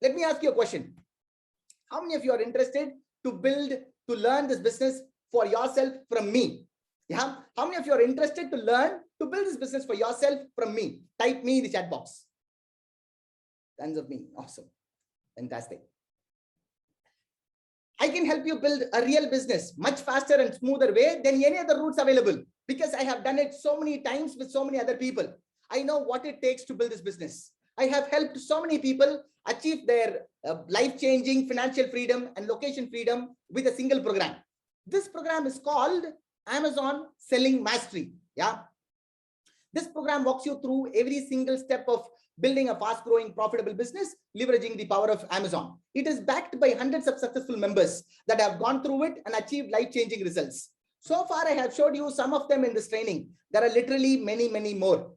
Let me ask you a question. How many of you are interested to learn this business for yourself from me? Yeah. How many of you are interested to learn to build this business for yourself from me? Type me in the chat box. Tons of me. Awesome. Fantastic. I can help you build a real business much faster and smoother way than any other routes available, because I have done it so many times with so many other people. I know what it takes to build this business. I have helped so many people achieve their life-changing financial freedom and location freedom with a single program. This program is called Amazon Selling Mastery. Yeah. This program walks you through every single step of building a fast-growing, profitable business, leveraging the power of Amazon. It is backed by hundreds of successful members that have gone through it and achieved life-changing results. So far, I have showed you some of them in this training. There are literally many, many more.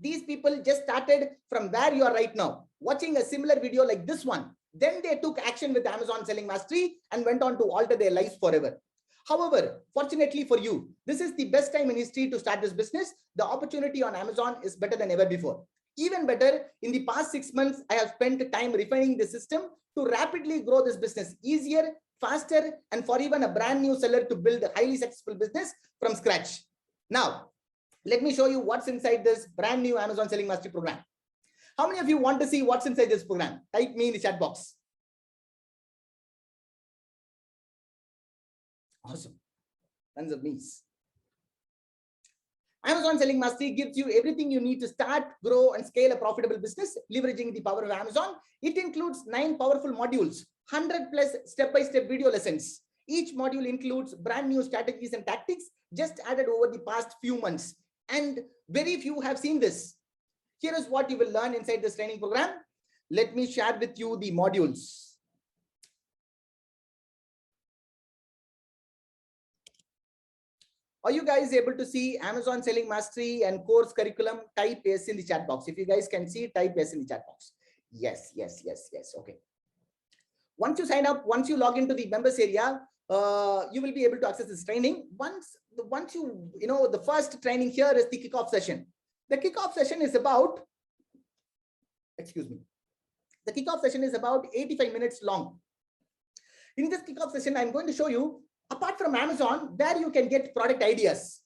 These people just started from where you are right now, watching a similar video like this one. Then they took action with Amazon Selling Mastery and went on to alter their lives forever. However, fortunately for you, this is the best time in history to start this business. The opportunity on Amazon is better than ever before. Even better, in the past 6 months, I have spent time refining the system to rapidly grow this business easier, faster, and for even a brand new seller to build a highly successful business from scratch. Now, let me show you what's inside this brand new Amazon Selling Mastery program. How many of you want to see what's inside this program? Type me in the chat box. Awesome. Tons of me's. Amazon Selling Mastery gives you everything you need to start, grow, and scale a profitable business, leveraging the power of Amazon. It includes 9 powerful modules, 100+ step-by-step video lessons. Each module includes brand new strategies and tactics just added over the past few months. And very few have seen this. Here is what you will learn inside this training program. Let me share with you the modules. Are you guys able to see Amazon Selling Mastery and course curriculum? Type yes in the chat box. If you guys can see, type yes in the chat box. Yes, yes, yes, yes. Okay. Once you sign up, once you log into the members area, you will be able to access this training. Once you know, the first training here is the kickoff session. The kickoff session is about, excuse me. The kickoff session is about 85 minutes long. In this kickoff session, I'm going to show you, apart from Amazon, where you can get product ideas.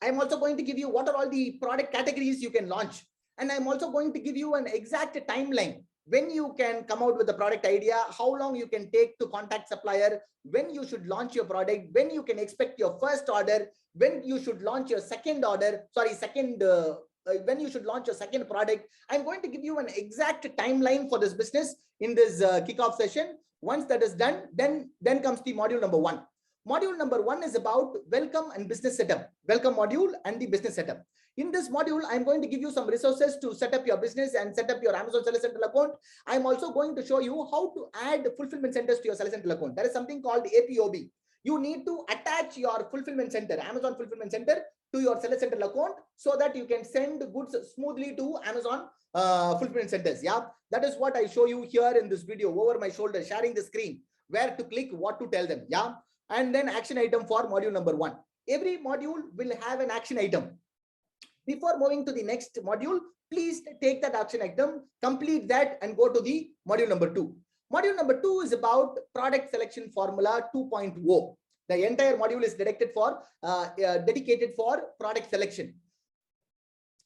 I'm also going to give you what are all the product categories you can launch. And I'm also going to give you an exact timeline when you can come out with a product idea, how long you can take to contact supplier, when you should launch your product, when you can expect your first order, when you should launch your second order, when you should launch your second product. I'm going to give you an exact timeline for this business in this kickoff session. Once that is done, then comes the module number 1. Module number 1 is about welcome and business setup. Welcome module and the business setup. In this module, I'm going to give you some resources to set up your business and set up your Amazon Seller Central account. I'm also going to show you how to add fulfillment centers to your Seller Central account. There is something called APOB. You need to attach your fulfillment center, Amazon fulfillment center, to your Seller Central account so that you can send goods smoothly to Amazon fulfillment centers. Yeah, that is what I show you here in this video over my shoulder, sharing the screen, where to click, what to tell them. Yeah, and then action item for module number 1. Every module will have an action item. Before moving to the next module, please take that action item, complete that, and go to the module number 2. Module number 2 is about product selection formula 2.0. The entire module is dedicated for product selection.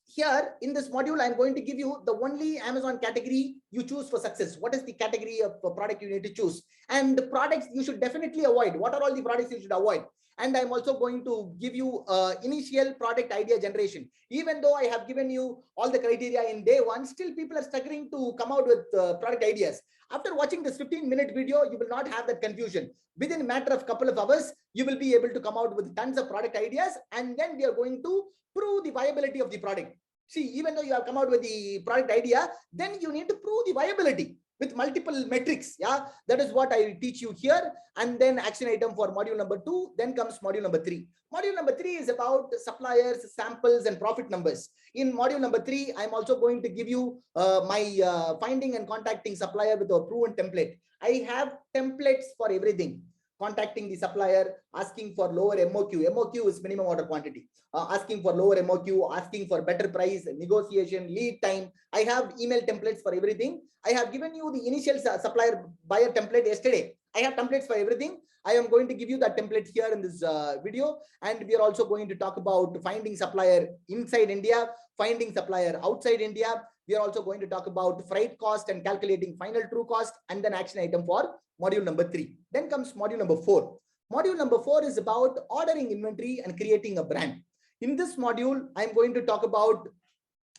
Here in this module, I'm going to give you the only Amazon category you choose for success. What is the category of product you need to choose? And the products you should definitely avoid. What are all the products you should avoid? And I'm also going to give you initial product idea generation. Even though I have given you all the criteria in day 1, still people are struggling to come out with product ideas. After watching this 15-minute video, you will not have that confusion. Within a matter of couple of hours, you will be able to come out with tons of product ideas. And then we are going to prove the viability of the product. See, even though you have come out with the product idea, then you need to prove the viability with multiple metrics. Yeah, that is what I teach you here. And then action item for module number 2, then comes module number 3. Module number 3 is about suppliers, samples, and profit numbers. In module number 3, I'm also going to give you my finding and contacting supplier with a proven template. I have templates for everything. contacting the supplier, asking for lower MOQ. MOQ is minimum order quantity. Asking for lower MOQ, asking for better price, negotiation, lead time. I have email templates for everything. I have given you the initial supplier buyer template yesterday. I have templates for everything. I am going to give you that template here in this video. And we are also going to talk about finding supplier inside India, finding supplier outside India. We are also going to talk about freight cost and calculating final true cost, and then action item for module number 3. Then comes module number 4. Module number 4 is about ordering inventory and creating a brand. In this module, I'm going to talk about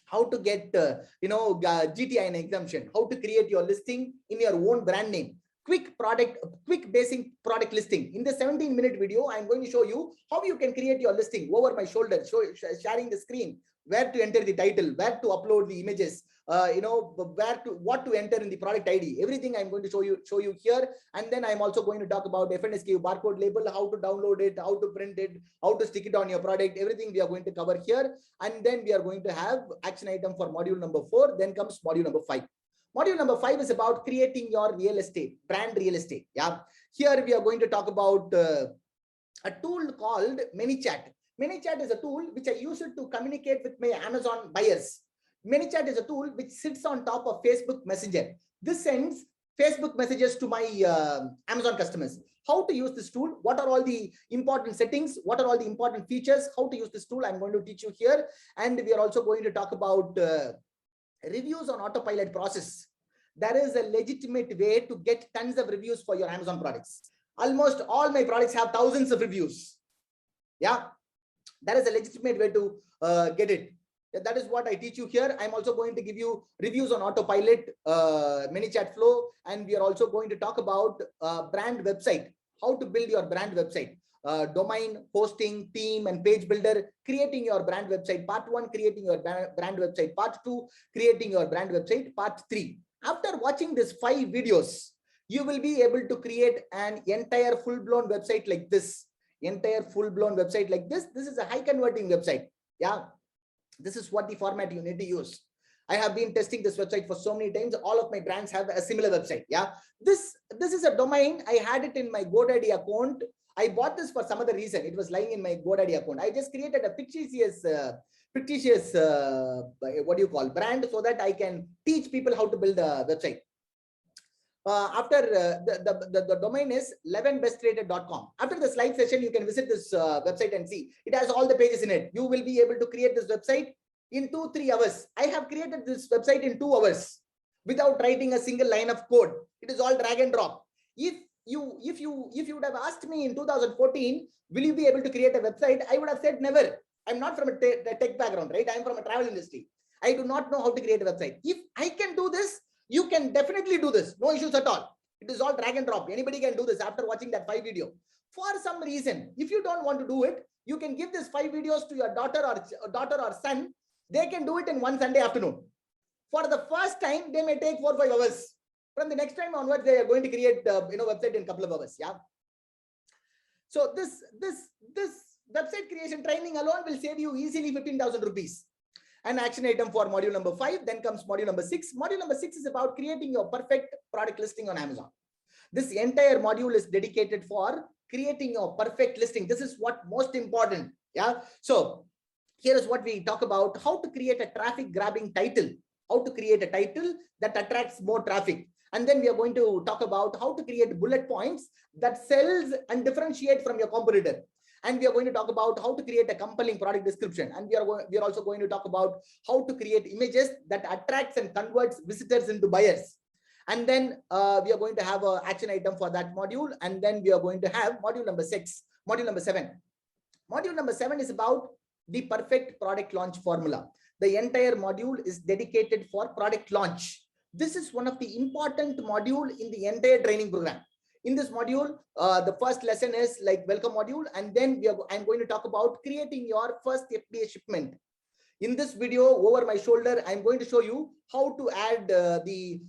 how to get GTIN exemption, how to create your listing in your own brand name. Quick basic product listing. In the 17-minute video, I'm going to show you how you can create your listing over my shoulder, sharing the screen, where to enter the title, where to upload the images, what to enter in the product ID. Everything I'm going to show you here. And then I'm also going to talk about FNSKU barcode label, how to download it, how to print it, how to stick it on your product. Everything we are going to cover here. And then we are going to have action item for module number 4. Then comes module number 5. Module number 5 is about creating your real estate, brand real estate. Yeah. Here we are going to talk about a tool called ManyChat. ManyChat is a tool which I use it to communicate with my Amazon buyers. ManyChat is a tool which sits on top of Facebook Messenger. This sends Facebook messages to my Amazon customers. How to use this tool? What are all the important settings? What are all the important features? How to use this tool? I'm going to teach you here. And we are also going to talk about reviews on autopilot process. There is a legitimate way to get tons of reviews for your Amazon products. Almost all my products have thousands of reviews. Yeah, that is a legitimate way to get it. That is what I teach you here. I'm also going to give you reviews on autopilot, ManyChat flow, and we are also going to talk about brand website, how to build your brand website. Domain, hosting, theme, and page builder, creating your brand website. Part 1, creating your brand website. Part 2, creating your brand website. Part 3. After watching these 5 videos, you will be able to create an entire full-blown website like this. Entire full-blown website like this. This is a high converting website. Yeah, this is what the format you need to use. I have been testing this website for so many times. All of my brands have a similar website. Yeah, this is a domain. I had it in my GoDaddy account. I bought this for some other reason. It was lying in my GoDaddy account. I just created a fictitious brand so that I can teach people how to build a website. The domain is 11bestrated.com. After the slide session, you can visit this website and see. It has all the pages in it. You will be able to create this website in 2-3 hours. I have created this website in 2 hours without writing a single line of code. It is all drag and drop. If you would have asked me in 2014, will you be able to create a website? I would have said never. I'm not from a tech background, right? I'm from a travel industry. I do not know how to create a website. If I can do this, you can definitely do this. No issues at all. It is all drag and drop. Anybody can do this after watching that 5 video. For some reason, if you don't want to do it, you can give this 5 videos to your daughter or son. They can do it in one Sunday afternoon. For the first time, they may take 4-5 hours. From the next time onwards, they are going to create website in a couple of hours. Yeah. So this website creation training alone will save you easily 15,000 rupees. An action item for module number 5. Then comes module number 6. Module number 6 is about creating your perfect product listing on Amazon. This entire module is dedicated for creating your perfect listing. This is what most important. Yeah. So here is what we talk about: how to create a traffic grabbing title, how to create a title that attracts more traffic. And then we are going to talk about how to create bullet points that sells and differentiate from your competitor. And we are going to talk about how to create a compelling product description. And we are also going to talk about how to create images that attracts and converts visitors into buyers. And then we are going to have an action item for that module. And then we are going to have module number 7. Module number 7 is about the perfect product launch formula. The entire module is dedicated for product launch. This is one of the important module in the entire training program. In this module, the first lesson is like welcome module, and then I'm going to talk about creating your first FBA shipment. In this video, over my shoulder, I'm going to show you how to add the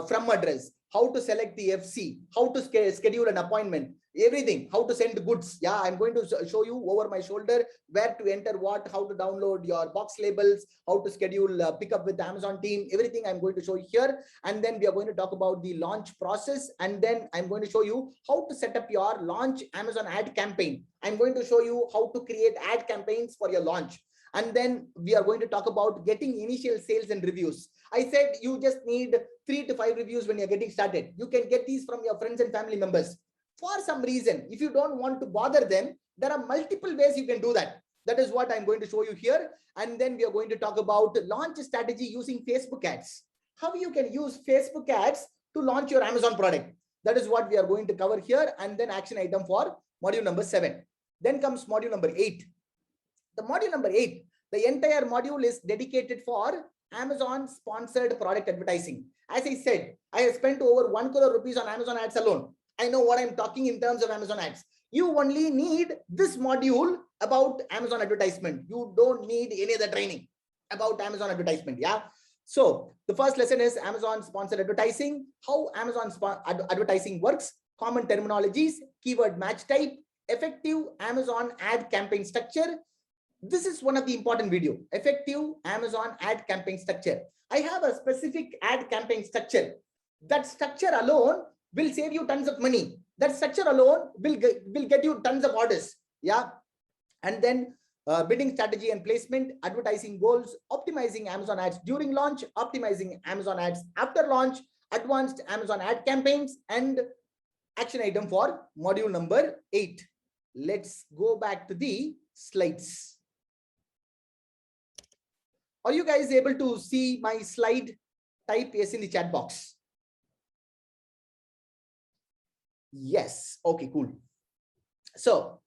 from address, how to select the FC, how to schedule an appointment. everything, how to send goods. Yeah, I'm going to show you over my shoulder where to enter what, how to download your box labels, how to schedule pickup with the Amazon team, everything I'm going to show you here. And then we are going to talk about the launch process, and then I'm going to show you how to set up your launch Amazon ad campaign. I'm going to show you how to create ad campaigns for your launch. And then we are going to talk about getting initial sales and reviews. I said you just need 3 to 5 reviews when you're getting started. You can get these from your friends and family members. For some reason, if you don't want to bother them, there are multiple ways you can do that. That is what I'm going to show you here. And then we are going to talk about launch strategy using Facebook ads. How you can use Facebook ads to launch your Amazon product. That is what we are going to cover here. And then action item for module number 7. Then comes module number 8. The module number 8, the entire module is dedicated for Amazon sponsored product advertising. As I said, I have spent over 1 crore rupees on Amazon ads alone. I know what I'm talking in terms of Amazon ads. You only need this module about Amazon advertisement. You don't need any other training about Amazon advertisement. Yeah. So the first lesson is Amazon sponsored advertising, how Amazon advertising works, common terminologies, keyword match type, effective Amazon ad campaign structure. This is one of the important video, effective Amazon ad campaign structure. I have a specific ad campaign structure. That structure alone will save you tons of money. That structure alone will get you tons of orders. Yeah. And then bidding strategy and placement, advertising goals, optimizing Amazon ads during launch, optimizing Amazon ads after launch, advanced Amazon ad campaigns, and action item for module number 8. Let's go back to the slides. Are you guys able to see my slide? Type yes in the chat box. Yes. Okay, cool. So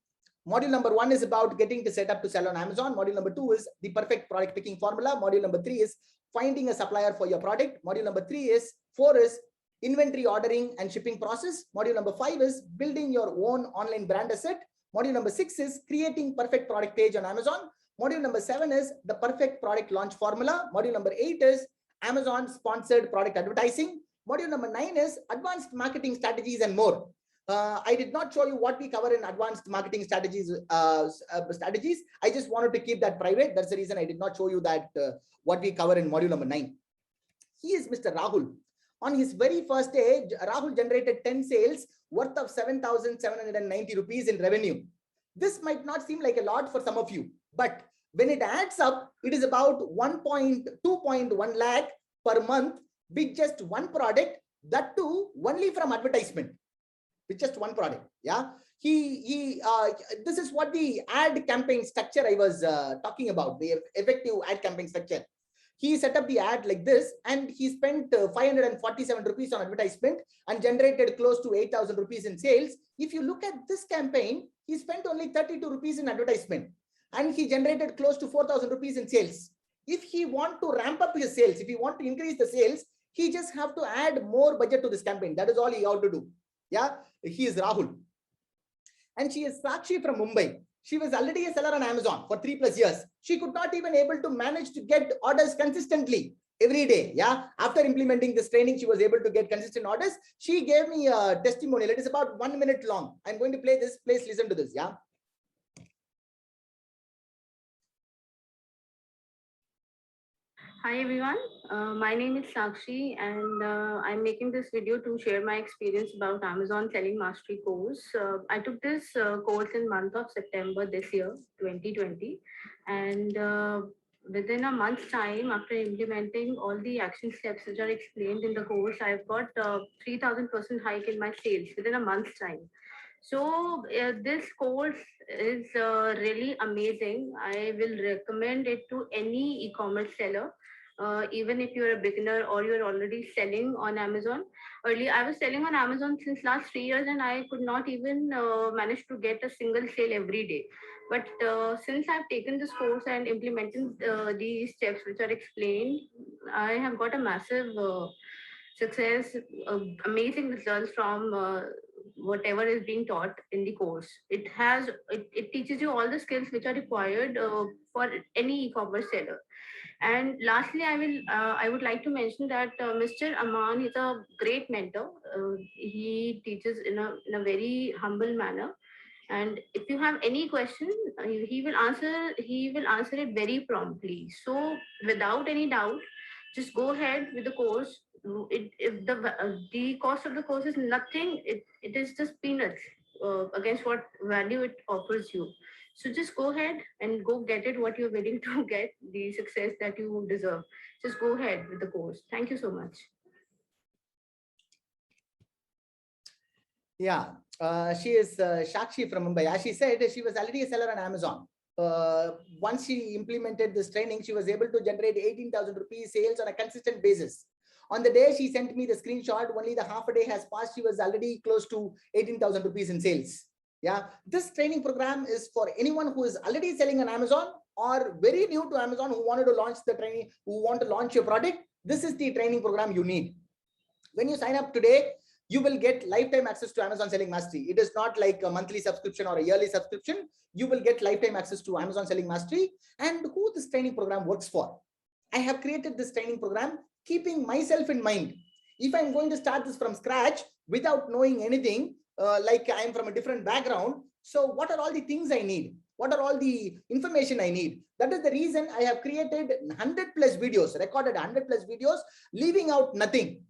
module number 1 is about getting to set up to sell on Amazon. Module number 2 is the perfect product picking formula. Module number 3 is finding a supplier for your product. Module number 4 is inventory ordering and shipping process. Module number 5 is building your own online brand asset. Module number 6 is creating perfect product page on Amazon. Module number 7 is the perfect product launch formula. Module number 8 is Amazon sponsored product advertising. Module number 9 is advanced marketing strategies and more. I did not show you what we cover in advanced marketing strategies. I just wanted to keep that private. That's the reason I did not show you that what we cover in module number 9. He is Mr. Rahul. On his very first day, Rahul generated 10 sales worth of 7,790 rupees in revenue. This might not seem like a lot for some of you, but when it adds up, it is about 2.1 lakh per month with just one product, that too only from advertisement, with just one product. Yeah, this is what the ad campaign structure I was talking about, the effective ad campaign structure. He set up the ad like this, and he spent 547 rupees on advertisement and generated close to 8,000 rupees in sales. If you look at this campaign, he spent only 32 rupees in advertisement and he generated close to 4,000 rupees in sales. If he want to ramp up his sales, if he want to increase the sales, he just have to add more budget to this campaign. That is all he have to do. Yeah, he is Rahul. And she is Sakshi from Mumbai. She was already a seller on Amazon for 3+ years. She could not even able to manage to get orders consistently every day. Yeah. After implementing this training, she was able to get consistent orders. She gave me a testimonial. It is about 1 minute long. I'm going to play this. Please listen to this. Yeah. Hi everyone, my name is Sakshi and I'm making this video to share my experience about Amazon Selling Mastery course. I took this course in month of September this year, 2020, and within a month's time after implementing all the action steps which are explained in the course, I've got 3,000% hike in my sales within a month's time. So this course is really amazing. I will recommend it to any e-commerce seller. Even if you're a beginner or you're already selling on Amazon. Earlier, I was selling on Amazon since last 3 years and I could not even manage to get a single sale every day. But since I've taken this course and implemented these steps which are explained, I have got a massive success, amazing results from whatever is being taught in the course. It teaches you all the skills which are required for any e-commerce seller. And lastly, I would like to mention that Mr. Aman is a great mentor. He teaches in a very humble manner. And if you have any question, he will answer it very promptly. So without any doubt, just go ahead with the course. If the cost of the course is nothing, it is just peanuts against what value it offers you. So just go ahead and go get it what you're willing to get, the success that you deserve. Just go ahead with the course. Thank you so much. Yeah, she is Shakshi from Mumbai. As she said, she was already a seller on Amazon. Once she implemented this training, she was able to generate 18,000 rupees sales on a consistent basis. On the day she sent me the screenshot, only the half a day has passed. She was already close to 18,000 rupees in sales. Yeah, this training program is for anyone who is already selling on Amazon or very new to Amazon who wanted to launch the training, who want to launch your product. This is the training program you need. When you sign up today, you will get lifetime access to Amazon Selling Mastery. It is not like a monthly subscription or a yearly subscription. You will get lifetime access to Amazon Selling Mastery. And who this training program works for? I have created this training program keeping myself in mind. If I'm going to start this from scratch without knowing anything, like I'm from a different background, so what are all the things I need? What are all the information I need? That is the reason I have created 100 plus videos, recorded 100 plus videos, leaving out nothing.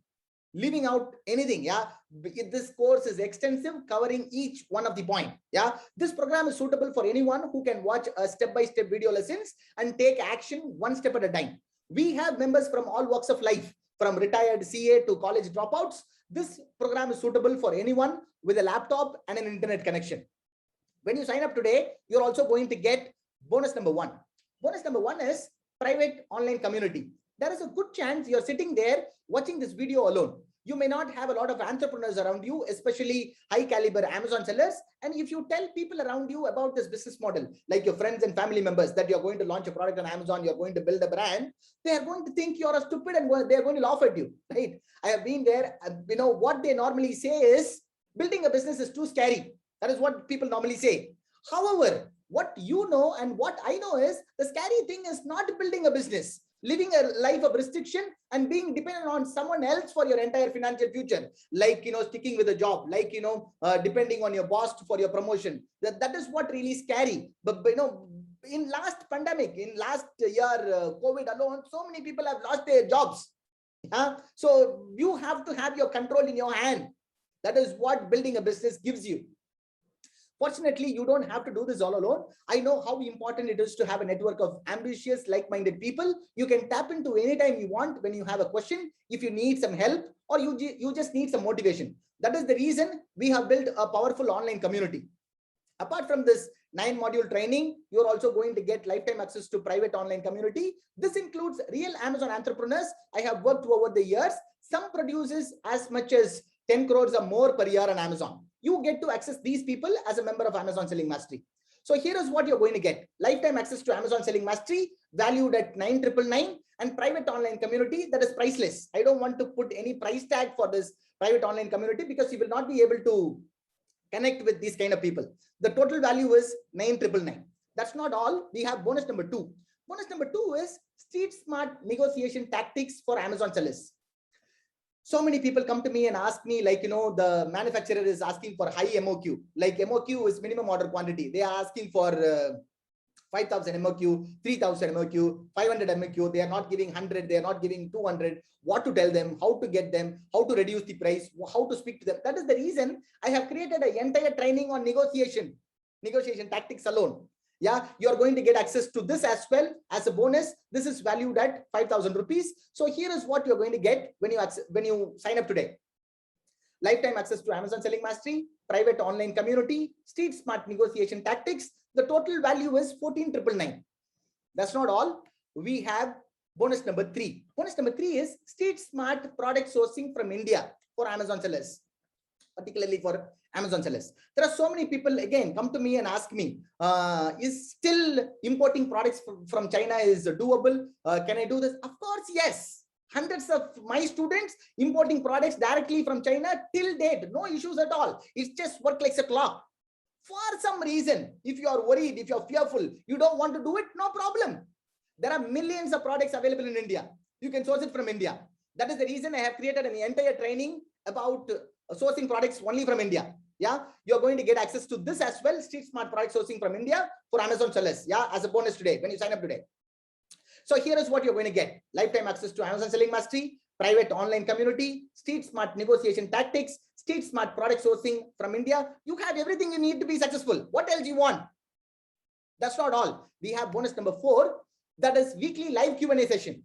Leaving out anything. Yeah, this course is extensive, covering each one of the point. Yeah, this program is suitable for anyone who can watch a step-by-step video lessons and take action one step at a time. We have members from all walks of life, from retired CA to college dropouts. This program is suitable for anyone with a laptop and an internet connection. When you sign up today, you're also going to get bonus number one. Bonus number one is private online community. There is a good chance you're sitting there watching this video alone. You may not have a lot of entrepreneurs around you, especially high caliber Amazon sellers. And if you tell people around you about this business model, like your friends and family members, that you're going to launch a product on Amazon, you're going to build a brand, they are going to think you're a stupid and they're going to laugh at you, right? I have been there. You know, what they normally say is building a business is too scary. That is what people normally say. However, what you know and what I know is the scary thing is not building a business, living a life of restriction and being dependent on someone else for your entire financial future, like, you know, sticking with a job, like, you know, depending on your boss for your promotion. That is what really scary. But, you know, in last pandemic, in last year, COVID alone, so many people have lost their jobs. So you have to have your control in your hand. That is what building a business gives you. Fortunately, you don't have to do this all alone. I know how important it is to have a network of ambitious, like-minded people. You can tap into anytime you want when you have a question, if you need some help, or you just need some motivation. That is the reason we have built a powerful online community. Apart from this 9-module training, you're also going to get lifetime access to private online community. This includes real Amazon entrepreneurs I have worked over the years. Some produces as much as 10 crores or more per year on Amazon. You get to access these people as a member of Amazon Selling Mastery. So here is what you're going to get. Lifetime access to Amazon Selling Mastery, valued at 9,999, and private online community that is priceless. I don't want to put any price tag for this private online community because you will not be able to connect with these kind of people. The total value is 9,999. That's not all. We have bonus number 2. Bonus number 2 is street smart negotiation tactics for Amazon sellers. So many people come to me and ask me, like, you know, the manufacturer is asking for high MOQ. Like MOQ is minimum order quantity. They are asking for 5,000 MOQ, 3,000 MOQ, 500 MOQ. They are not giving 100. They are not giving 200. What to tell them, how to get them, how to reduce the price, how to speak to them. That is the reason I have created an entire training on negotiation tactics alone. Yeah, you are going to get access to this as well as a bonus. This is valued at 5,000 rupees. So here is what you're going to get when you sign up today. Lifetime access to Amazon Selling Mastery, private online community, street smart negotiation tactics. The total value is 14,999. That's not all. We have bonus number 3. Bonus number 3 is street smart product sourcing from India for Amazon sellers, particularly for Amazon sellers. There are so many people, again, come to me and ask me, is still importing products from China is doable? Can I do this? Of course, yes. Hundreds of my students importing products directly from China till date, no issues at all. It's just work like a clock. For some reason, if you are worried, if you're fearful, you don't want to do it, no problem. There are millions of products available in India. You can source it from India. That is the reason I have created an entire training about sourcing products only from India. Yeah, you're going to get access to this as well, Street Smart product sourcing from India for Amazon sellers. Yeah, as a bonus today when you sign up today. So here is what you're going to get: lifetime access to Amazon Selling Mastery, private online community, Street Smart negotiation tactics, Street Smart product sourcing from India. You have everything you need to be successful. What else do you want? That's not all. We have bonus number 4, that is weekly live Q&A session.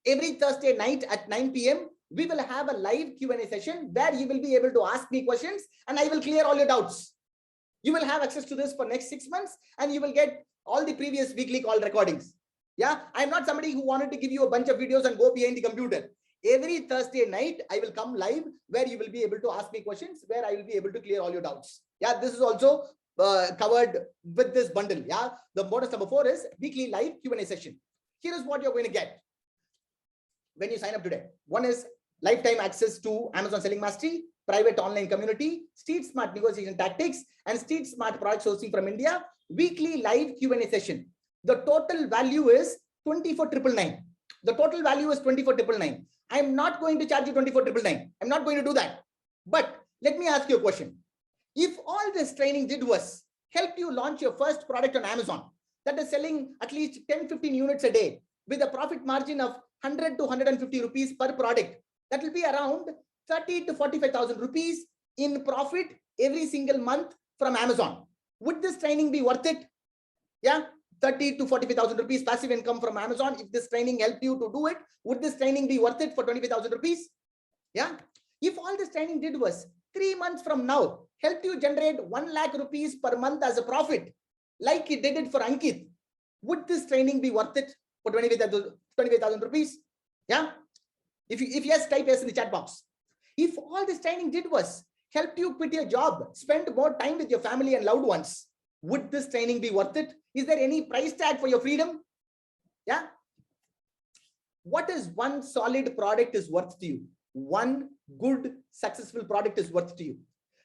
Every Thursday night at 9 p.m. we will have a live Q&A session where you will be able to ask me questions and I will clear all your doubts. You will have access to this for next 6 months and you will get all the previous weekly call recordings. Yeah, I'm not somebody who wanted to give you a bunch of videos and go behind the computer. Every Thursday night, I will come live where you will be able to ask me questions, where I will be able to clear all your doubts. Yeah, this is also covered with this bundle. Yeah, the bonus number 4 is weekly live Q&A session. Here is what you're going to get when you sign up today. One is lifetime access to Amazon Selling Mastery, private online community, Street Smart negotiation tactics, and Street Smart product sourcing from India, weekly live Q&A session. The total value is 24,999. The total value is 24,999. I'm not going to charge you 24,999. I'm not going to do that. But let me ask you a question. If all this training did was help you launch your first product on Amazon that is selling at least 10-15 units a day with a profit margin of 100 to 150 rupees per product, that will be around 30 to 45,000 rupees in profit every single month from Amazon. Would this training be worth it? Yeah, 30 to 45,000 rupees passive income from Amazon. If this training helped you to do it, would this training be worth it for 25,000 rupees? Yeah. If all this training did was 3 months from now helped you generate 1 lakh rupees per month as a profit, like it did it for Ankit, would this training be worth it for 25,000 rupees? Yeah. If yes, type yes in the chat box. If all this training did was helped you quit your job, spend more time with your family and loved ones, would this training be worth it? Is there any price tag for your freedom? Yeah. What is one solid product is worth to you? One good, successful product is worth to you.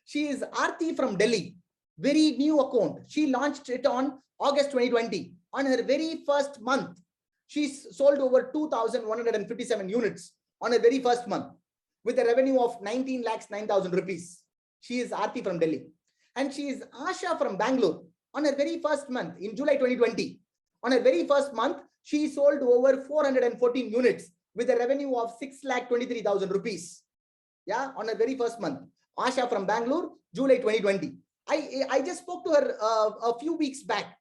She is Aarti from Delhi, very new account. She launched it on August 2020. On her very first month, she sold over 2,157 units on her very first month with a revenue of 19,09,000 rupees. She is Aarti from Delhi. And she is Asha from Bangalore. On her very first month in July 2020, on her very first month, she sold over 414 units with a revenue of 6,23,000 rupees. Yeah, on her very first month. Asha from Bangalore, July 2020. I just spoke to her a few weeks back.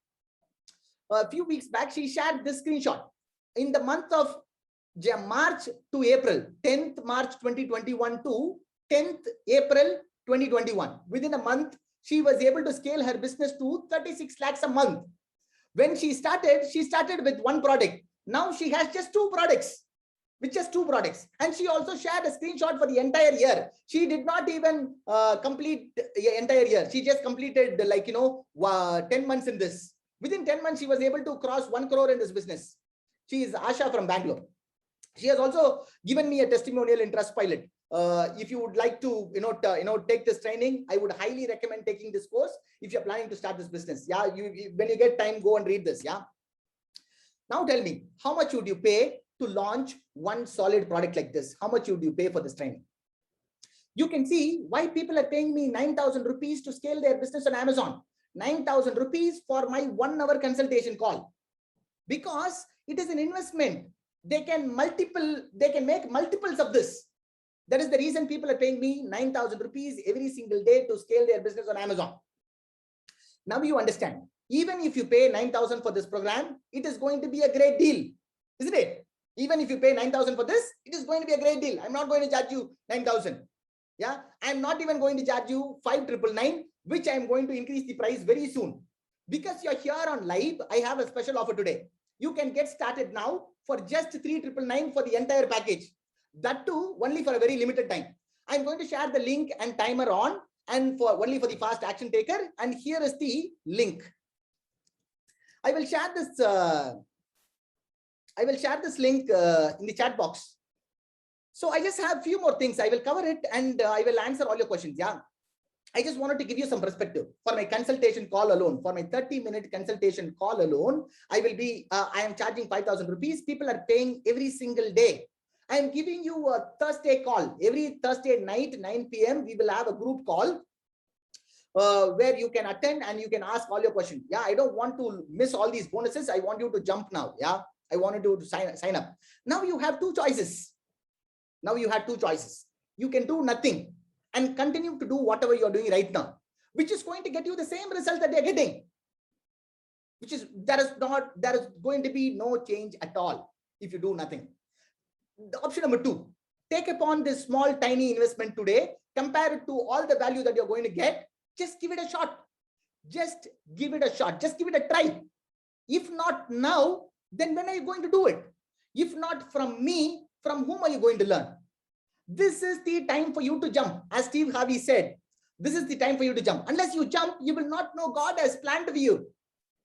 A few weeks back, she shared this screenshot. In the month of March to April, 10th March 2021 to 10th April 2021. Within a month, she was able to scale her business to 36 lakhs a month. When she started with one product. Now she has just 2 products, with just 2 products. And she also shared a screenshot for the entire year. She did not even complete the entire year. She just completed 10 months in this. Within 10 months, she was able to cross 1 crore in this business. She is Asha from Bangalore. She has also given me a testimonial in Trustpilot. If you would like to, take this training, I would highly recommend taking this course if you're planning to start this business. Yeah, when you get time, go and read this. Yeah. Now tell me, how much would you pay to launch one solid product like this? How much would you pay for this training? You can see why people are paying me 9,000 rupees to scale their business on Amazon. 9,000 rupees for my 1-hour consultation call. Because it is an investment. They can make multiples of this. That is the reason people are paying me 9,000 rupees every single day to scale their business on Amazon. Now you understand. Even if you pay 9,000 for this program, it is going to be a great deal, isn't it? Even if you pay 9,000 for this, it is going to be a great deal. I'm not going to charge you 9,000. Yeah, I'm not even going to charge you 5,999, which I'm going to increase the price very soon. Because you're here on live, I have a special offer today. You can get started now for just 3,999 for the entire package. That too, only for a very limited time. I'm going to share the link and timer on, and only for the fast action taker. And here is the link. I will share this. Link in the chat box. So I just have a few more things. I will cover it and I will answer all your questions. Yeah. I just wanted to give you some perspective. For my consultation call alone, for my 30-minute consultation call alone, I am charging 5,000 rupees. People are paying every single day. I am giving you a Thursday call. Every Thursday night, 9 p.m., we will have a group call where you can attend and you can ask all your questions. Yeah, I don't want to miss all these bonuses. I want you to jump now. Yeah, I wanted to sign up. Now you have two choices. Now you have two choices. You can do nothing and continue to do whatever you're doing right now, which is going to get you the same result that they're getting. There is going to be no change at all if you do nothing. The option number two, take upon this small, tiny investment today, compare it to all the value that you're going to get. Just give it a shot. Just give it a shot. Just give it a try. If not now, then when are you going to do it? If not from me, from whom are you going to learn? This is the time for you to jump. As Steve Harvey said, this is the time for you to jump. Unless you jump, you will not know God has planned for you.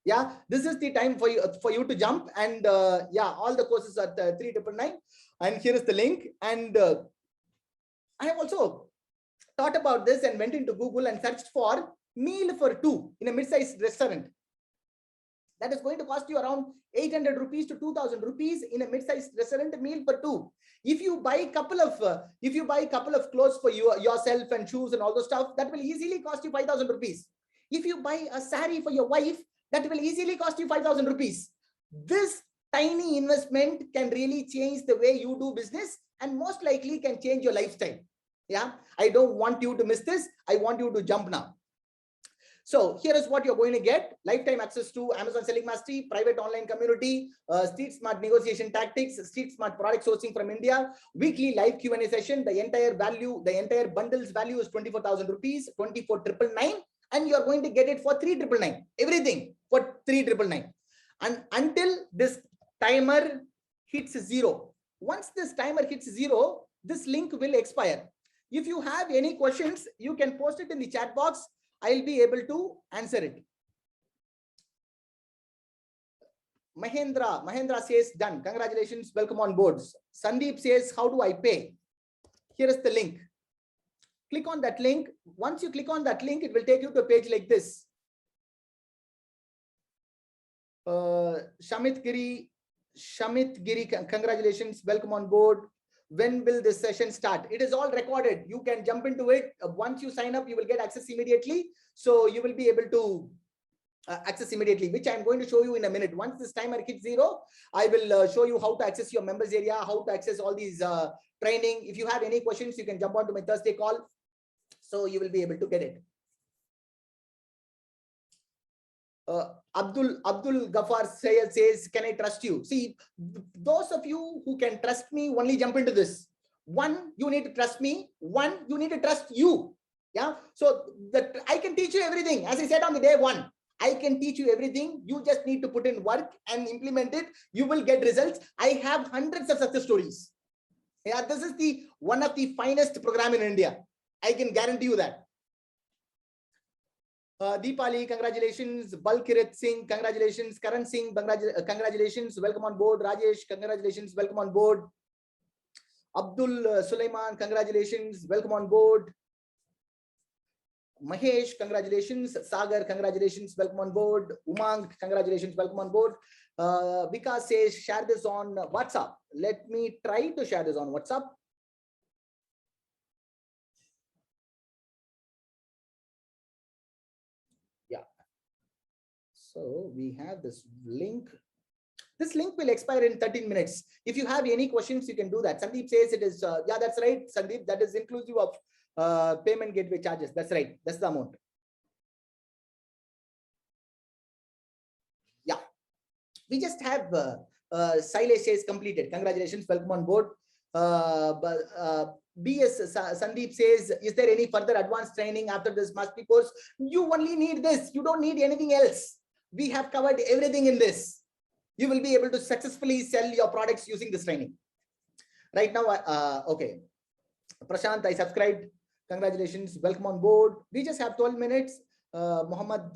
Yeah, this is the time for you to jump. And yeah, all the courses are 399. And here is the link. And I have also thought about this and went into Google and searched for meal for two in a mid-sized restaurant. That is going to cost you around 800 rupees to 2,000 rupees in a mid-sized restaurant, meal for two. If you buy a couple of clothes for yourself and shoes and all those stuff, that will easily cost you 5,000 rupees. If you buy a sari for your wife, that will easily cost you 5,000 rupees. This tiny investment can really change the way you do business and most likely can change your lifestyle. Yeah, I don't want you to miss this. I want you to jump now. So here is what you're going to get: lifetime access to Amazon Selling Mastery, private online community, street smart negotiation tactics, street smart product sourcing from India, weekly live Q&A session. The entire bundle's value is 24,000 rupees, 24,999, and you're going to get it for 3,999. Everything for 3,999. And until this timer hits zero. Once this timer hits zero, this link will expire. If you have any questions, you can post it in the chat box. I'll be able to answer it. Mahendra says done. Congratulations. Welcome on board. Sandeep says, how do I pay? Here is the link. Click on that link. Once you click on that link, it will take you to a page like this. Shamit Giri, congratulations. Welcome on board. When will this session start? It is all recorded. You can jump into it. Once you sign up, you will get access immediately. So you will be able to access immediately, which I'm going to show you in a minute. Once this timer hits zero, I will show you how to access your members area, how to access all these training. If you have any questions, you can jump on to my Thursday call. So you will be able to get it. Abdul Ghaffar says, can I trust you? See, those of you who can trust me, only jump into this. One, you need to trust me. One, you need to trust you. Yeah. So that I can teach you everything. As I said on the day one, I can teach you everything. You just need to put in work and implement it. You will get results. I have hundreds of success stories. Yeah, this is one of the finest program in India. I can guarantee you that. Deepali, congratulations. Balkirat Singh, congratulations. Karan Singh, congratulations. Welcome on board. Rajesh, congratulations. Welcome on board. Abdul Sulaiman, congratulations. Welcome on board. Mahesh, congratulations. Sagar, congratulations. Welcome on board. Umang, congratulations. Welcome on board. Vikas says, share this on WhatsApp. Let me try to share this on WhatsApp. So we have this link. This link will expire in 13 minutes. If you have any questions, you can do that. Sandeep says it is, yeah, that's right, Sandeep. That is inclusive of payment gateway charges. That's right. That's the amount. Yeah. We just have Silesh says completed. Congratulations. Welcome on board. BS Sandeep says, is there any further advanced training after this mastery course? You only need this. You don't need anything else. We have covered everything in this. You will be able to successfully sell your products using this training. Right now, okay. Prashant, I subscribed. Congratulations. Welcome on board. We just have 12 minutes. Muhammad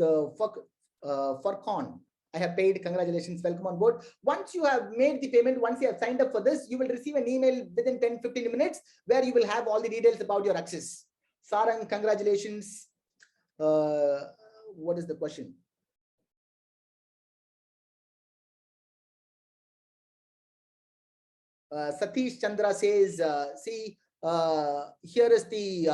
Farkhan, I have paid. Congratulations. Welcome on board. Once you have made the payment, once you have signed up for this, you will receive an email within 10-15 minutes where you will have all the details about your access. Sarang, congratulations. What is the question? Satish Chandra says, see, here is the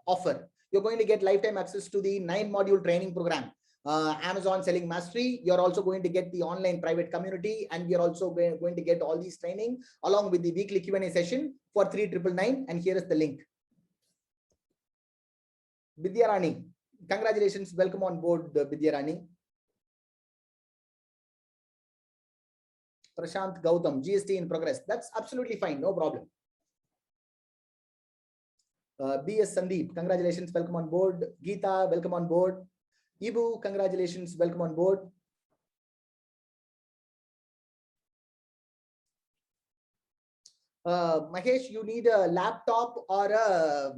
offer. You're going to get lifetime access to the 9-module training program. Amazon Selling Mastery. You're also going to get the online private community, and we are also going to get all these training along with the weekly Q&A session for 3,999. And here is the link. Vidya Rani, congratulations. Welcome on board, Vidya Rani. Prashant Gautam, GST in progress. That's absolutely fine. No problem. BS Sandeep, congratulations. Welcome on board. Geeta, welcome on board. Ibu, congratulations. Welcome on board. Mahesh, you need a laptop or a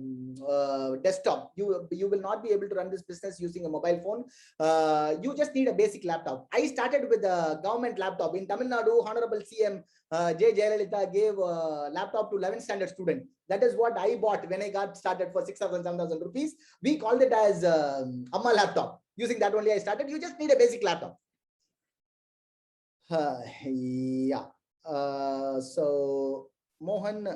desktop. You will not be able to run this business using a mobile phone. You just need a basic laptop. I started with a government laptop in Tamil Nadu. Honorable CM J. Jayalalitha gave a laptop to 11th standard student. That is what I bought when I got started for 6,000, 7,000 rupees. We called it as Amma laptop. Using that only I started. You just need a basic laptop. Yeah. So Mohan,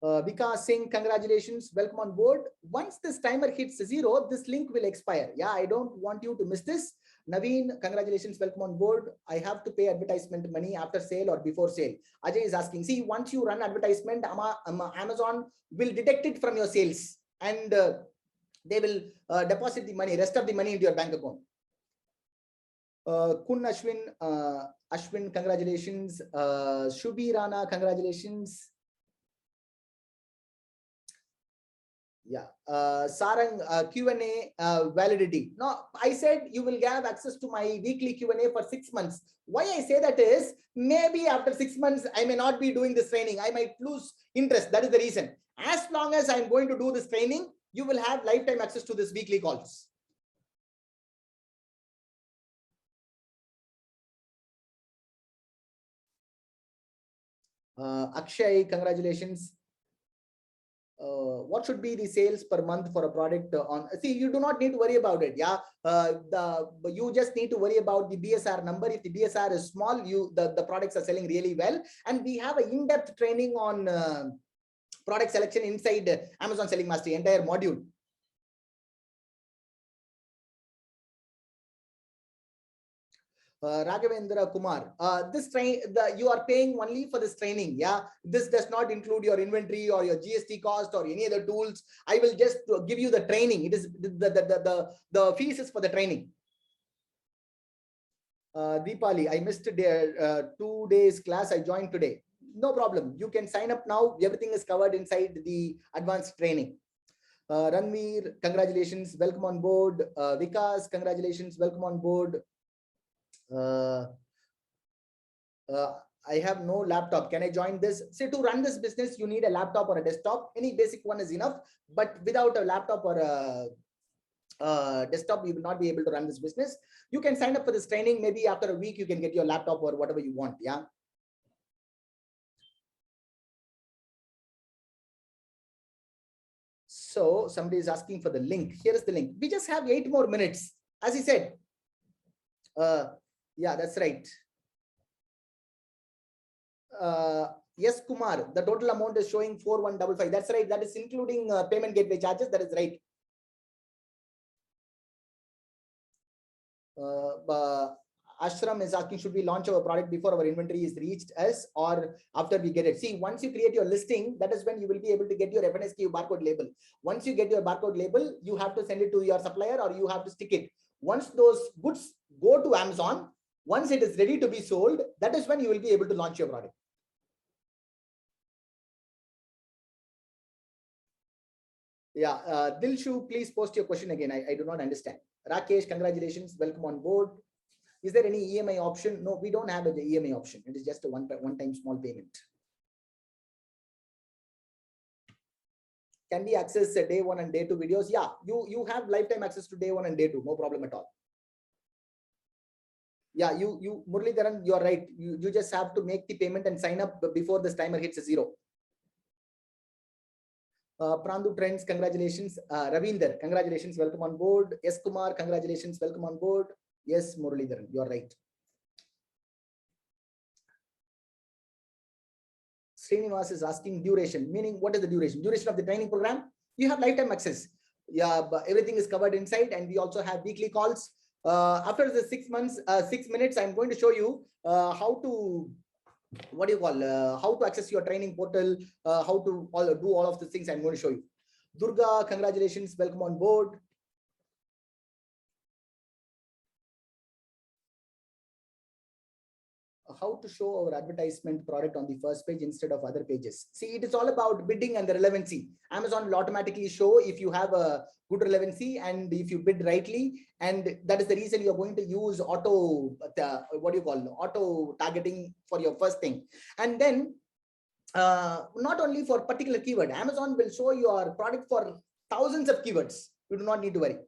Vikas Singh, congratulations. Welcome on board. Once this timer hits 0, this link will expire. Yeah, I don't want you to miss this. Naveen, congratulations. Welcome on board. I have to pay advertisement money after sale or before sale. Ajay is asking, see, once you run advertisement, Amazon will detect it from your sales, and they will deposit the money, rest of the money into your bank account. Kun Ashwin, congratulations. Shubhi Rana, congratulations. Yeah. Sarang, Q&A validity. No, I said you will have access to my weekly Q&A for 6 months. Why I say that is, maybe after 6 months, I may not be doing this training. I might lose interest. That is the reason. As long as I'm going to do this training, you will have lifetime access to this weekly calls. Akshay, congratulations. What should be the sales per month for a product on? See, you do not need to worry about it. Yeah, you just need to worry about the BSR number. If the BSR is small, the products are selling really well, and we have an in-depth training on product selection inside Amazon Selling Mastery, entire module. Raghavendra Kumar, you are paying only for this training. Yeah, this does not include your inventory or your GST cost or any other tools. I will just give you the training. It is the fees is for the training. Deepali, I missed 2 days class. I joined today. No problem. You can sign up now. Everything is covered inside the advanced training. Ranveer, congratulations. Welcome on board. Vikas, congratulations. Welcome on board. I have no laptop. Can I join this? Say, to run this business, you need a laptop or a desktop. Any basic one is enough, but without a laptop or a desktop, you will not be able to run this business. You can sign up for this training. Maybe after a week, you can get your laptop or whatever you want. Yeah. So somebody is asking for the link. Here is the link. We just have 8 more minutes. As he said, yeah, that's right. Yes, Kumar, the total amount is showing 4155. That's right. That is including payment gateway charges. That is right. Ashram is asking, should we launch our product before our inventory is reached us or after we get it? See, once you create your listing, that is when you will be able to get your FNSKU barcode label. Once you get your barcode label, you have to send it to your supplier or you have to stick it. Once those goods go to Amazon, once it is ready to be sold, that is when you will be able to launch your product. Yeah, Dilshu, please post your question again. I do not understand. Rakesh, congratulations. Welcome on board. Is there any EMI option? No, we don't have an EMI option. It is just a one-time small payment. Can we access day 1 and day 2 videos? Yeah, you have lifetime access to day 1 and day 2. No problem at all. Yeah, you Muralidharan, you are right. You just have to make the payment and sign up before this timer hits 0. Prandu Trends, congratulations. Ravinder, congratulations, welcome on board. Yes, Kumar, congratulations, welcome on board. Yes, Muralidharan, you're right. Srinivas is asking duration, meaning what is the duration? Duration of the training program? You have lifetime access. Yeah, but everything is covered inside, and we also have weekly calls. After the 6 months, 6 minutes, I'm going to show you how to, what do you call, how to access your training portal, how to do all of the things I'm going to show you. Durga, congratulations, welcome on board. How to show our advertisement product on the first page instead of other pages. See, it is all about bidding and the relevancy. Amazon will automatically show if you have a good relevancy and if you bid rightly, and that is the reason you're going to use auto, what do you call, auto targeting for your first thing. And then not only for particular keyword, Amazon will show your product for thousands of keywords. You do not need to worry.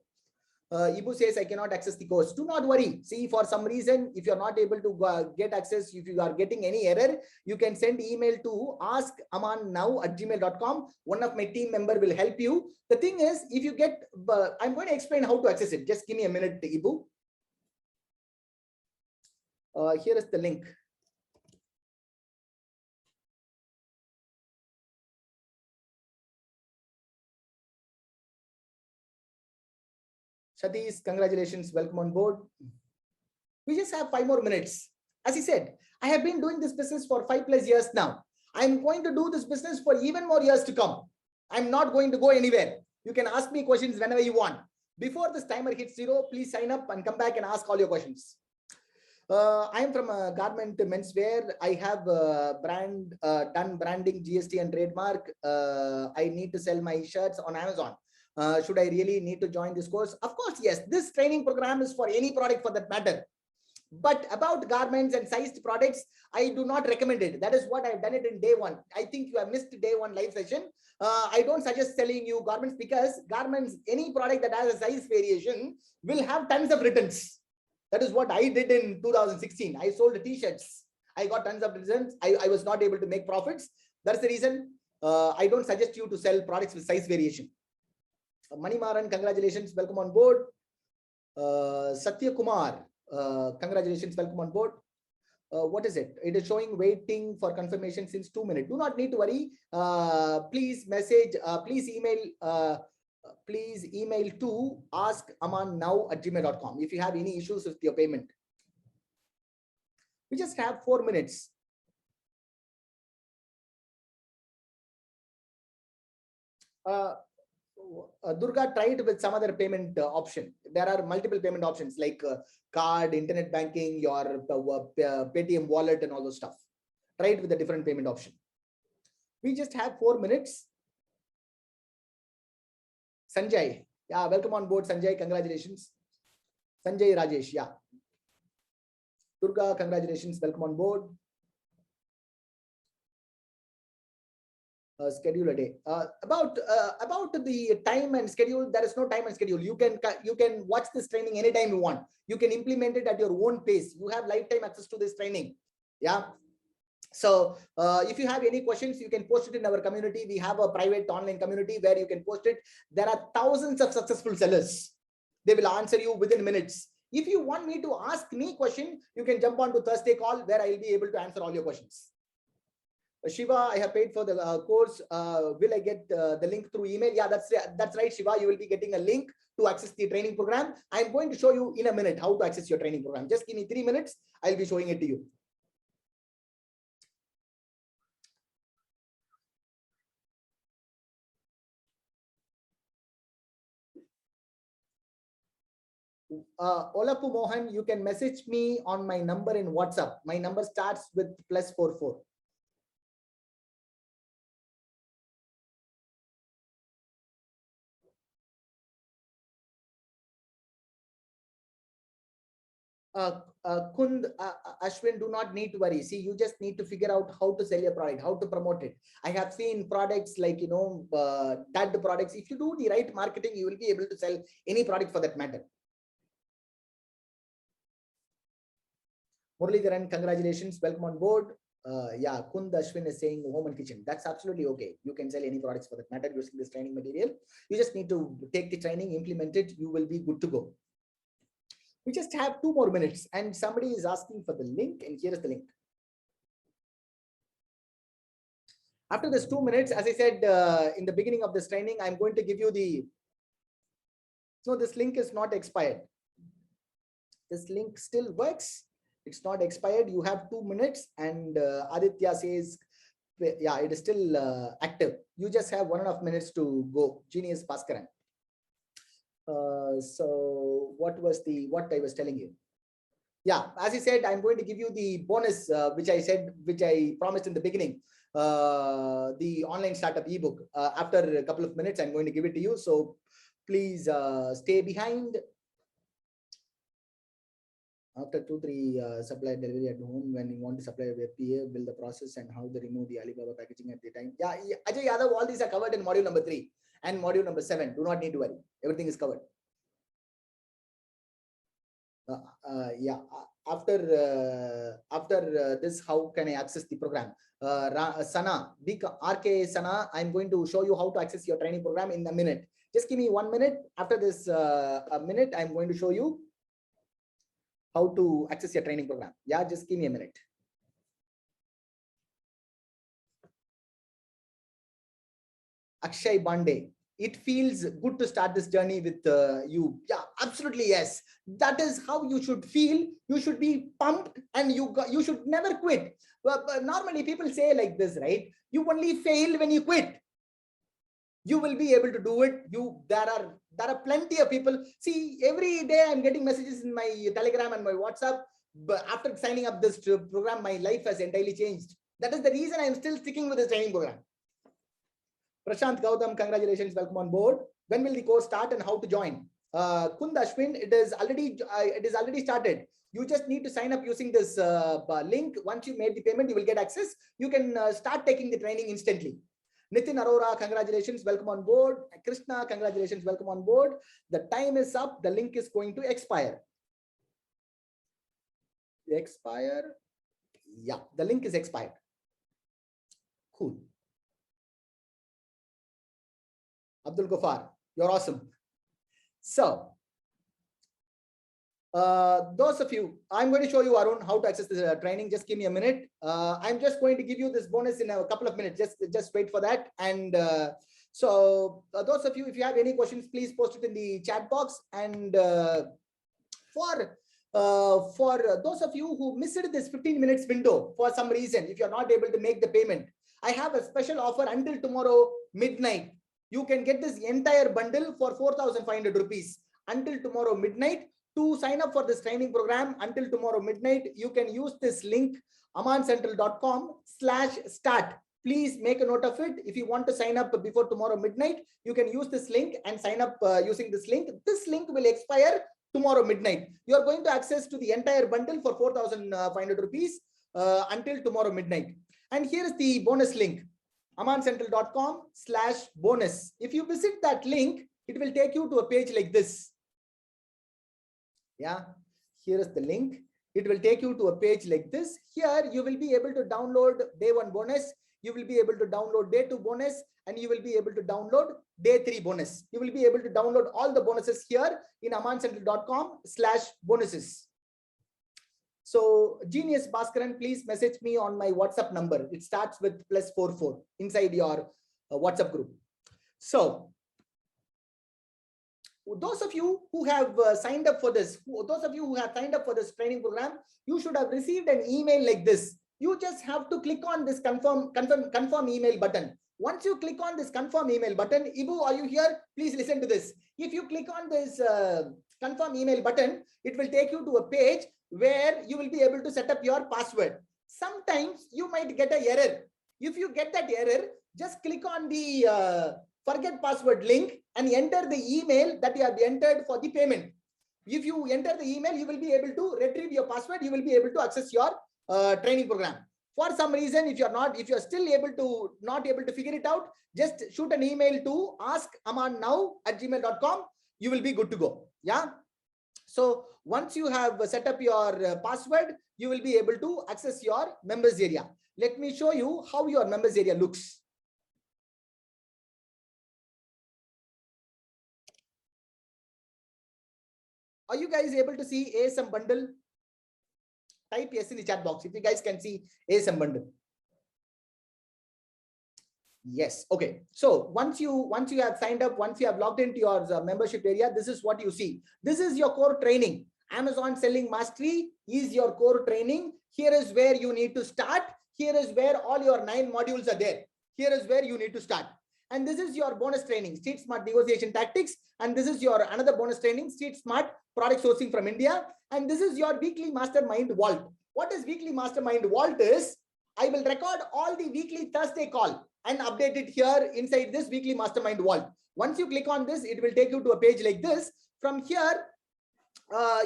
Ibu says, I cannot access the course. Do not worry. See, for some reason, if you're not able to get access, if you are getting any error, you can send email to askamannow@gmail.com. One of my team member will help you. The thing is, if you get, I'm going to explain how to access it. Just give me a minute, Ibu. Here is the link. Satish, congratulations, welcome on board. We just have 5 more minutes. As he said, I have been doing this business for 5+ years now. I'm going to do this business for even more years to come. I'm not going to go anywhere. You can ask me questions whenever you want. Before this timer hits 0, please sign up and come back and ask all your questions. I am from a garment menswear. I have done branding, GST and trademark. I need to sell my shirts on Amazon. Should I really need to join this course? Of course, yes. This training program is for any product for that matter. But about garments and sized products, I do not recommend it. That is what I've done it in day 1. I think you have missed day 1 live session. I don't suggest selling you garments, because garments, any product that has a size variation will have tons of returns. That is what I did in 2016. I sold t-shirts. I got tons of returns. I was not able to make profits. That's the reason I don't suggest you to sell products with size variation. Manimaran, congratulations, welcome on board. Satya Kumar, congratulations, welcome on board. What is it? It is showing waiting for confirmation since 2 minutes. Do not need to worry. Please message, please email to askamannow@gmail.com if you have any issues with your payment. We just have 4 minutes. Durga tried with some other payment option. There are multiple payment options like card, internet banking, your Paytm wallet and all those stuff. Try it with a different payment option. We just have 4 minutes. Sanjay, yeah, welcome on board, Sanjay. Congratulations. Sanjay Rajesh, yeah. Durga, congratulations, welcome on board. Schedule a day. About the time and schedule, there is no time and schedule. You can watch this training anytime you want. You can implement it at your own pace. You have lifetime access to this training. Yeah. So if you have any questions, you can post it in our community. We have a private online community where you can post it. There are thousands of successful sellers. They will answer you within minutes. If you want me to ask me question, you can jump on to Thursday call where I will be able to answer all your questions. Shiva, I have paid for the course. Will I get the link through email? Yeah, that's right, Shiva. You will be getting a link to access the training program. I'm going to show you in a minute how to access your training program. Just give me 3 minutes. I'll be showing it to you. Olapu Mohan, you can message me on my number in WhatsApp. My number starts with +44. Kund, Ashwin, do not need to worry. See, you just need to figure out how to sell your product, how to promote it. I have seen products like, tagged products. If you do the right marketing, you will be able to sell any product for that matter. Muralidharan, congratulations, welcome on board. Yeah, Kund Ashwin is saying home and kitchen. That's absolutely okay. You can sell any products for that matter using this training material. You just need to take the training, implement it. You will be good to go. We just have 2 more minutes and somebody is asking for the link, and here is the link. After this 2 minutes, as I said in the beginning of this training, I'm going to give you the, no, this link is not expired. This link still works. It's not expired. You have 2 minutes, and Aditya says, yeah, it is still active. You just have 1.5 minutes to go. Genius Bhaskaran. So what I was telling you? Yeah, as I said, I'm going to give you the bonus, which I promised in the beginning, the online startup ebook. After a couple of minutes, I'm going to give it to you. So please stay behind. After 2-3 supply delivery at home, when you want to supply a PA, build the process and how to remove the Alibaba packaging at the time. Yeah, Ajay Yadav, all these are covered in module number 3 and module number 7. Do not need to worry. Everything is covered. Yeah, after this, how can I access the program? Sana, RK Sana, I'm going to show you how to access your training program in a minute. Just give me 1 minute. After this a minute, I'm going to show you how to access your training program. Yeah, just give me a minute. Akshay Bande, it feels good to start this journey with you. Yeah, absolutely, yes. That is how you should feel. You should be pumped, and you should never quit. But normally people say like this, right? You only fail when you quit. You will be able to do it. There are plenty of people. See, every day I'm getting messages in my Telegram and my WhatsApp. But after signing up this program, my life has entirely changed. That is the reason I'm still sticking with this training program. Prashant Gautam, congratulations, welcome on board. When will the course start and how to join? Kund Ashwin, it is already started. You just need to sign up using this link. Once you made the payment, you will get access. You can start taking the training instantly. Nitin Arora, congratulations, welcome on board. Krishna, congratulations, welcome on board. The time is up. The link is going to expire. Yeah, the link is expired. Cool. Abdul Ghaffar, you're awesome. So, those of you, I'm going to show you, Arun, how to access the training. Just give me a minute. I'm just going to give you this bonus in a couple of minutes. Just wait for that. And those of you, if you have any questions, please post it in the chat box. And for those of you who missed this 15 minutes window for some reason, if you're not able to make the payment, I have a special offer until tomorrow midnight. You can get this entire bundle for 4,500 rupees until tomorrow midnight. To sign up for this training program until tomorrow midnight, you can use this link, amancentral.com/start. Please make a note of it. If you want to sign up before tomorrow midnight, you can use this link and sign up using this link. This link will expire tomorrow midnight. You are going to access to the entire bundle for 4,500 rupees until tomorrow midnight. And here is the bonus link, amancentral.com/bonus. If you visit that link, it will take you to a page like this. Yeah, here is the link. It will take you to a page like this. Here you will be able to download day 1 bonus. You will be able to download day 2 bonus, and you will be able to download day 3 bonus. You will be able to download all the bonuses here in amancentral.com/bonuses. So Genius Bhaskaran, please message me on my WhatsApp number. It starts with +44 inside your WhatsApp group. So those of you who have signed up for this, training program, you should have received an email like this. You just have to click on this confirm email button. Once you click on this confirm email button, Ibu, are you here? Please listen to this. If you click on this confirm email button, it will take you to a page where you will be able to set up your password. Sometimes you might get an error. If you get that error, just click on the forget password link and enter the email that you have entered for the payment. If you enter the email, you will be able to retrieve your password. You will be able to access your training program. For some reason, if you're still not able to figure it out, just shoot an email to askamannow@gmail.com. You will be good to go. Yeah. So once you have set up your password, you will be able to access your members area. let me show you how your members area looks. Are you guys able to see ASM bundle? Type yes in the chat box if you guys can see ASM bundle. Yes. Okay. So once you have signed up, once you have logged into your membership area, this is what you see. This is your core training. Amazon Selling Mastery is your core training. Here is where you need to start. Here is where all your 9 modules are there. Here is where you need to start. And this is your bonus training, Street Smart Negotiation Tactics. And this is your another bonus training, Street Smart Product Sourcing from India. And this is your weekly mastermind vault. What is weekly mastermind vault is, I will record all the weekly Thursday call and update it here inside this weekly mastermind vault. Once you click on this, it will take you to a page like this. From here,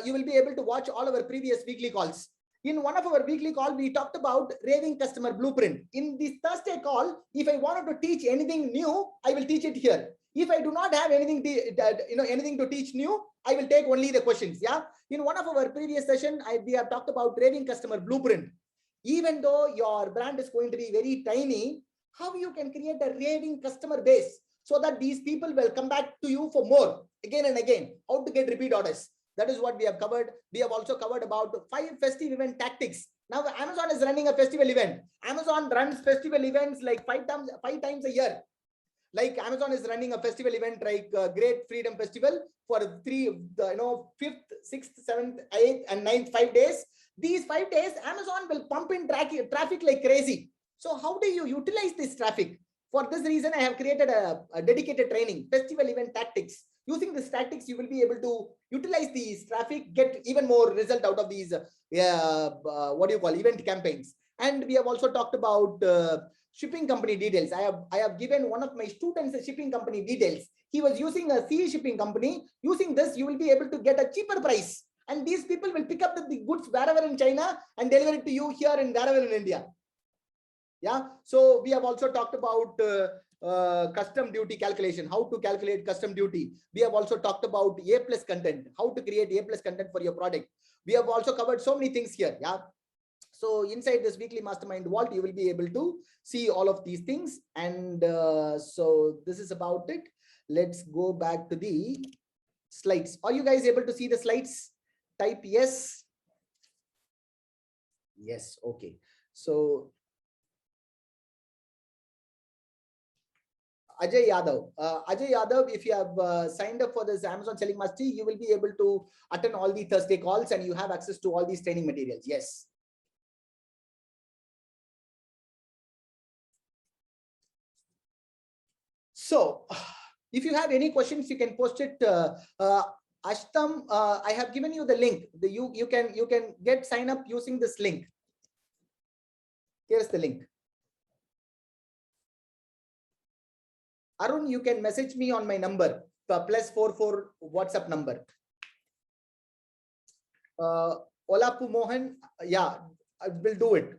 you will be able to watch all our previous weekly calls. In one of our weekly call, we talked about raving customer blueprint. In this Thursday call, if I wanted to teach anything new, I will teach it here. If I do not have anything to teach new, I will take only the questions. Yeah. In one of our previous session, we have talked about raving customer blueprint. Even though your brand is going to be very tiny, how you can create a raving customer base so that these people will come back to you for more again and again. How to get repeat orders. That is what we have covered. We have also covered about 5 festive event tactics. Now Amazon is running a festival event. Amazon runs festival events like 5 times a year. Like Amazon is running a festival event like Great Freedom Festival for 5th, 6th, 7th, 8th, and 9th 5 days. These 5 days, Amazon will pump in traffic like crazy. So how do you utilize this traffic? For this reason, I have created a dedicated training, festival event tactics. Using this tactics, you will be able to utilize these traffic, get even more result out of these, event campaigns. And we have also talked about shipping company details. I have given one of my students a shipping company details. He was using a CE shipping company. Using this, you will be able to get a cheaper price. And these people will pick up the goods wherever in China and deliver it to you here and wherever in India. Yeah. So we have also talked about custom duty calculation, how to calculate custom duty. We have also talked about A+ content, how to create A+ content for your product. We have also covered so many things here. Yeah. So inside this weekly mastermind vault, you will be able to see all of these things. And so this is about it. Let's go back to the slides. Are you guys able to see the slides? Type yes. Yes. Okay. So Ajay Yadav, if you have signed up for this Amazon Selling Mastery, you will be able to attend all the Thursday calls and you have access to all these training materials. Yes. So if you have any questions, you can post it. Ashtam, I have given you the link. You can get sign up using this link. Here's the link. Arun, you can message me on my number, +44 WhatsApp number. Olapu Mohan, yeah, I will do it.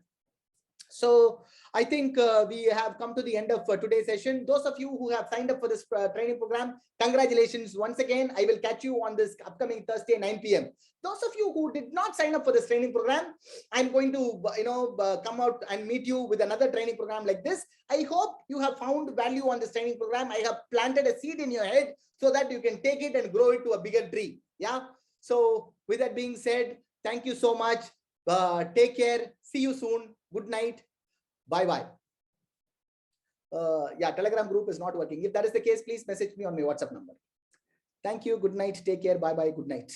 So I think we have come to the end of today's session. Those of you who have signed up for this training program, congratulations once again. I will catch you on this upcoming Thursday, 9 p.m. Those of you who did not sign up for this training program, I'm going to come out and meet you with another training program like this. I hope you have found value on this training program. I have planted a seed in your head so that you can take it and grow it to a bigger tree. Yeah. So with that being said, thank you so much. Take care. See you soon. Good night. Bye-bye. Yeah, Telegram group is not working. If that is the case, please message me on my WhatsApp number. Thank you. Good night. Take care. Bye-bye. Good night.